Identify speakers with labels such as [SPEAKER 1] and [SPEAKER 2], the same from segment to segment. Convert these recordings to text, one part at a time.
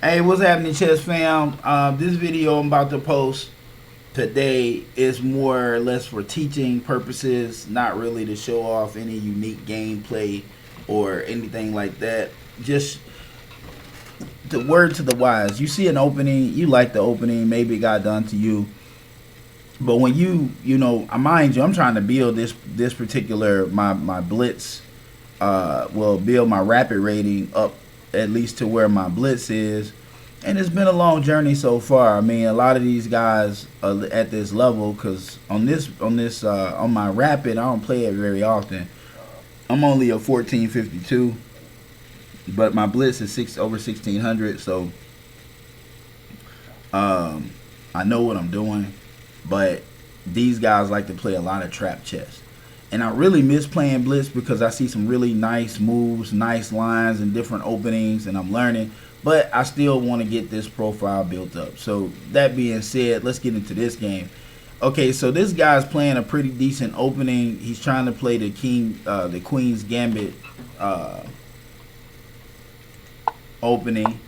[SPEAKER 1] Hey, what's happening, chess fam? This video I'm about to post today is more or less for teaching purposes, not really to show off any unique gameplay or anything like that. Just the word to the wise. You see an opening, you like the opening, maybe it got done to you. But when mind you, I'm trying to build this particular my blitz. Will build my rapid rating up at least to where my blitz is, and it's been a long journey so far. I mean, a lot of these guys are at this level because on my rapid, I don't play it very often. I'm only a 1452, but my blitz is over 1600, so I know what I'm doing. But these guys like to play a lot of trap chess. And I really miss playing blitz because I see some really nice moves, nice lines, and different openings, and I'm learning. But I still want to get this profile built up. So that being said, let's get into this game. Okay, so this guy's playing a pretty decent opening. He's trying to play the Queen's Gambit opening,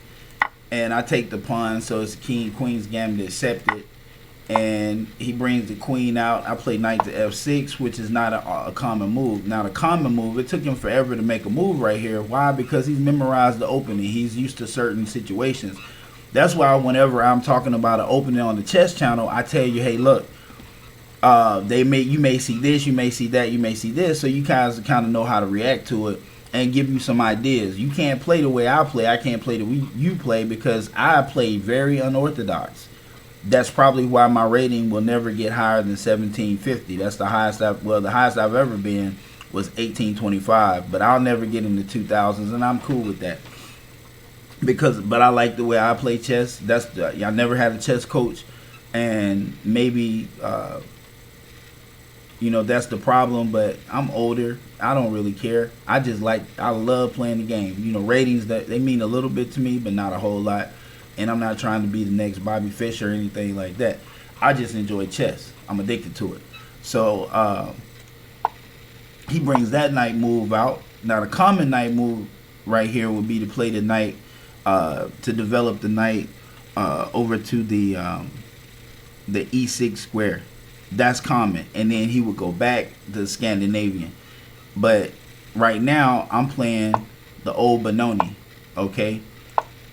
[SPEAKER 1] and I take the pawn, so it's Queen's Gambit accepted. And he brings the queen out. I play knight to f6, which is not a common move. Now, the common move, it took him forever to make a move right here. Why? Because he's memorized the opening. He's used to certain situations. That's why whenever I'm talking about an opening on the chess channel, I tell you, hey, look, you may see this, you may see that, you may see this, so you guys kind of know how to react to it and give you some ideas. You can't play the way I play. I can't play the way you play because I play very unorthodox. That's probably why my rating will never get higher than 1750. That's the highest the highest I've ever been was 1825, but I'll never get in the 2000s, and I'm cool with that. But I like the way I play chess. I never had a chess coach, and maybe that's the problem, but I'm older. I don't really care. I love playing the game. Ratings, that they mean a little bit to me, but not a whole lot. And I'm not trying to be the next Bobby Fischer or anything like that. I just enjoy chess. I'm addicted to it. So he brings that knight move out. Now the common knight move right here would be to play the knight, to develop the knight over to the e6 square. That's common. And then he would go back to Scandinavian. But right now I'm playing the old Benoni. Okay.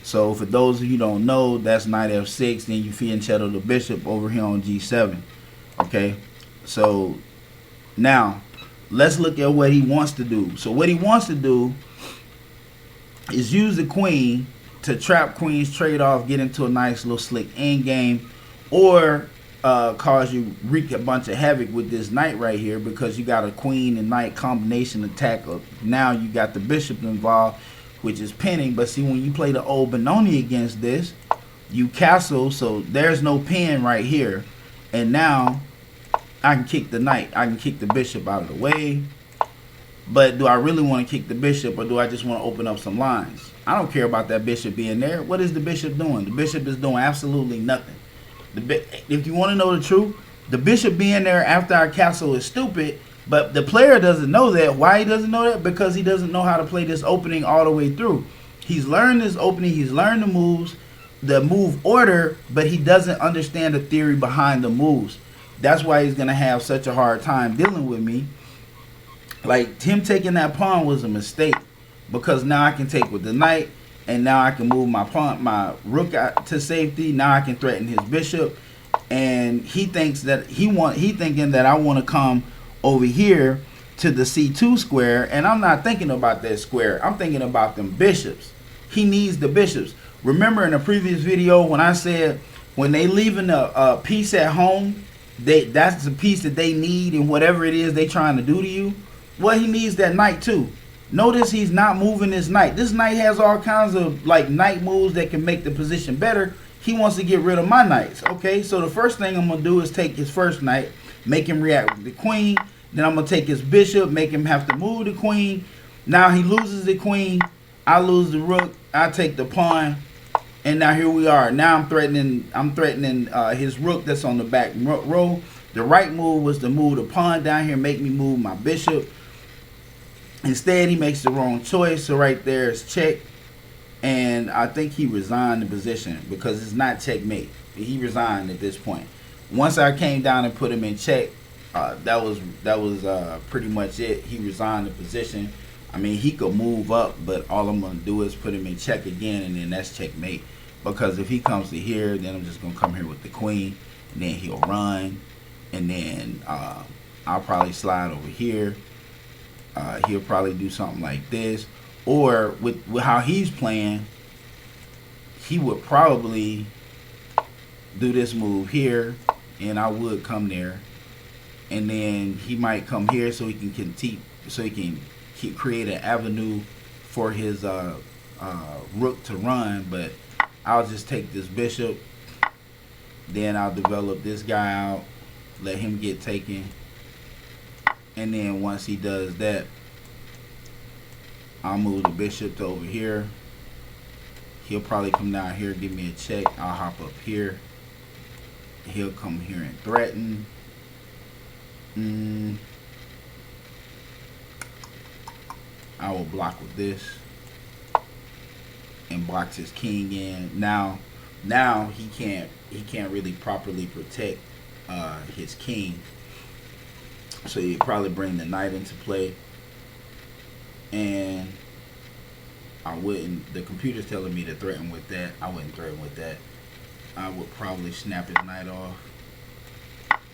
[SPEAKER 1] So for those of you who don't know, that's knight f6. Then you fianchetto the bishop over here on g7. Okay. So now let's look at what he wants to do. So what he wants to do is use the queen to trap queen's trade off, get into a nice little slick end game, or wreak a bunch of havoc with this knight right here because you got a queen and knight combination attack. Now you got the bishop involved, which is pinning. But see, when you play the old Benoni against this, you castle, so there's no pin right here. And now I can kick the knight. I can kick the bishop out of the way. But do I really want to kick the bishop, or do I just want to open up some lines? I don't care about that bishop being there. What is the bishop doing? The bishop is doing absolutely nothing. If you want to know the truth, the bishop being there after our castle is stupid. But the player doesn't know that. Why he doesn't know that? Because he doesn't know how to play this opening all the way through. He's learned this opening. He's learned the moves, the move order, but he doesn't understand the theory behind the moves. That's why he's going to have such a hard time dealing with me. Like, him taking that pawn was a mistake, because now I can take with the knight, and now I can move my rook out to safety. Now I can threaten his bishop, and he thinking that I want to come over here to the c2 square, and I'm not thinking about that square. I'm thinking about them bishops. He needs the bishops. Remember in the previous video when I said when they leaving a piece at home, that's the piece that they need in whatever it is they trying to do to you? Well, he needs that knight too. Notice he's not moving this knight. This knight has all kinds of like knight moves that can make the position better. He wants to get rid of my knights. Okay, so the first thing I'm going to do is take his first knight, make him react with the queen. Then I'm going to take his bishop, make him have to move the queen. Now he loses the queen. I lose the rook. I take the pawn. And now here we are. Now I'm threatening his rook that's on the back row. The right move was to move the pawn down here, make me move my bishop. Instead, he makes the wrong choice. So right there is check. and I think he resigned the position because it's not checkmate. He resigned at this point. Once I came down and put him in check, that was pretty much it. He resigned the position. I mean, he could move up, but all I'm gonna do is put him in check again, and then that's checkmate. Because if he comes to here, then I'm just gonna come here with the queen, and then he'll run, and then I'll probably slide over here. He'll probably do something like this, or with how he's playing, he would probably do this move here, and I would come there, and then he might come here so he can create an avenue for his rook to run. But I'll just take this bishop, then I'll develop this guy out, let him get taken, and then once he does that, I'll move the bishop to over here. He'll probably come down here, give me a check. I'll hop up here. He'll come here and threaten. I will block with this and blocks his king in. Now he can't really properly protect his king. So you probably bring the knight into play. And I wouldn't, the computer's telling me to threaten with that. I wouldn't threaten with that. I would probably snap his knight off,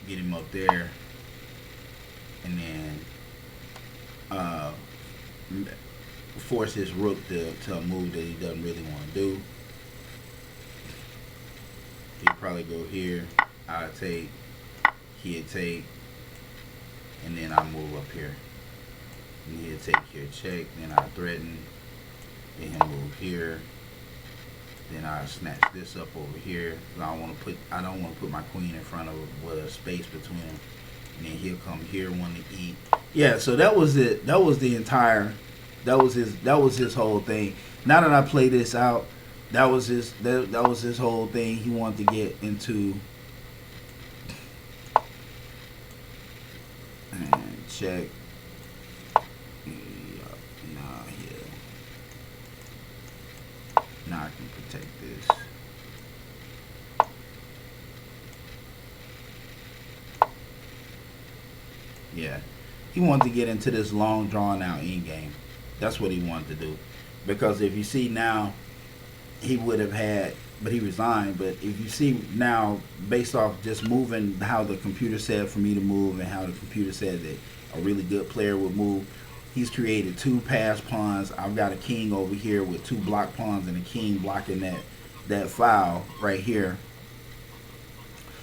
[SPEAKER 1] get him up there, and then force his rook to a move that he doesn't really want to do. He'd probably go here, I'll take, he'd take, and then I'll move up here. And he'll take here, check, then I'll threaten, then he'll move here, then I'll snatch this up over here. I don't want to put my queen in front of with a space between them. And then he'll come here, want to eat. Yeah, so that was it. That was the entire. That was his whole thing. Now that I play this out, that was his whole thing. He wanted to get into and check. Now I can protect this. Yeah, he wanted to get into this long drawn out end game. That's what he wanted to do. Because if you see now, he would have had, but he resigned. But if you see now, based off just moving how the computer said for me to move and how the computer said that a really good player would move, he's created two pass pawns. I've got a king over here with two block pawns and a king blocking that file right here.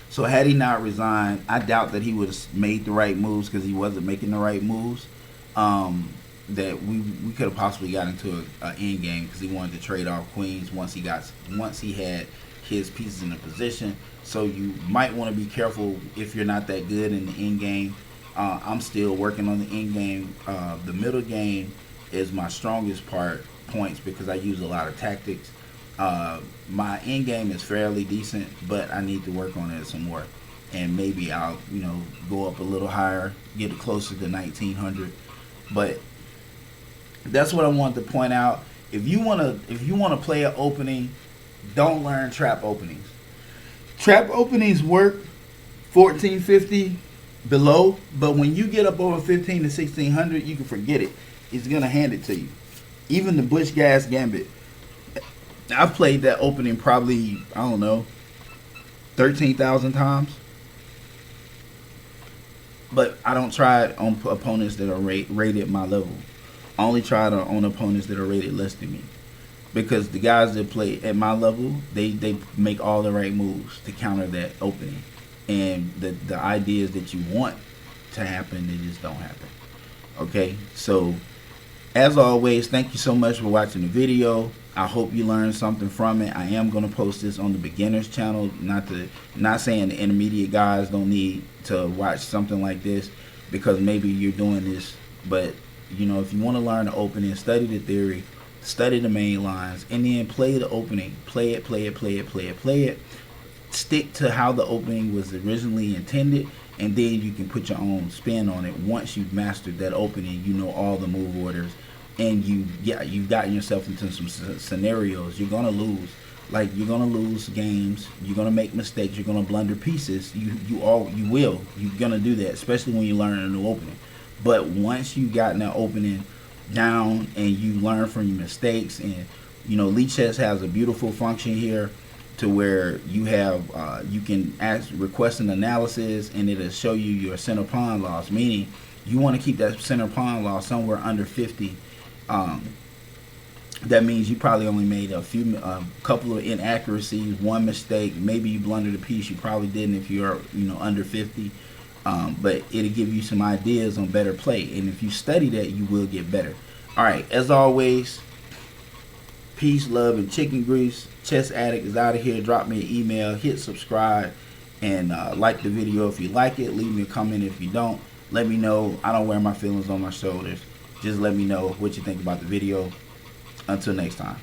[SPEAKER 1] So had he not resigned, I doubt that he would have made the right moves, because he wasn't making the right moves. That we could have possibly got into an end game, because he wanted to trade off queens once he had his pieces in a position. So you might want to be careful if you're not that good in the end game. I'm still working on the end game. The middle game is my strongest points, because I use a lot of tactics. My end game is fairly decent, but I need to work on it some more, and maybe I'll go up a little higher, get it closer to 1900. But that's what I wanted to point out. If you want to play an opening, don't learn trap openings. Trap openings work 1450 below, but when you get up over 15 to 1600, you can forget it. It's gonna hand it to you. Even the Bush Gas Gambit, I've played that opening probably, I don't know, 13,000 times. But I don't try it on opponents that are rated my level. I only try it on opponents that are rated less than me. Because the guys that play at my level, they make all the right moves to counter that opening. And the ideas that you want to happen, they just don't happen. Okay, so as always, thank you so much for watching the video. I hope you learned something from it. I am going to post this on the beginners channel. Not saying the intermediate guys don't need to watch something like this, because maybe you're doing this, but if you want to learn the opening, study the theory, study the main lines, and then play the opening. Play it. Stick to how the opening was originally intended, and then you can put your own spin on it. Once you've mastered that opening, you know all the move orders, and you've gotten yourself into some scenarios, you're gonna lose. Like, you're gonna lose games, you're gonna make mistakes, you're gonna blunder pieces. You're gonna do that, especially when you learn a new opening. But once you've gotten that opening down and you learn from your mistakes, and Lichess has a beautiful function here to where you have you can request an analysis, and it'll show you your center pawn loss, meaning you want to keep that center pawn loss somewhere under 50. That means you probably only made a couple of inaccuracies, one mistake, maybe you blundered a piece you probably didn't if you're under 50. But it'll give you some ideas on better play, and if you study that, you will get better. All right, as always, peace, love, and chicken grease. Chess Addict is out of here. Drop me an email, hit subscribe, and like the video if you like it. Leave me a comment if you don't. Let me know. I don't wear my feelings on my shoulders. Just let me know what you think about the video. Until next time.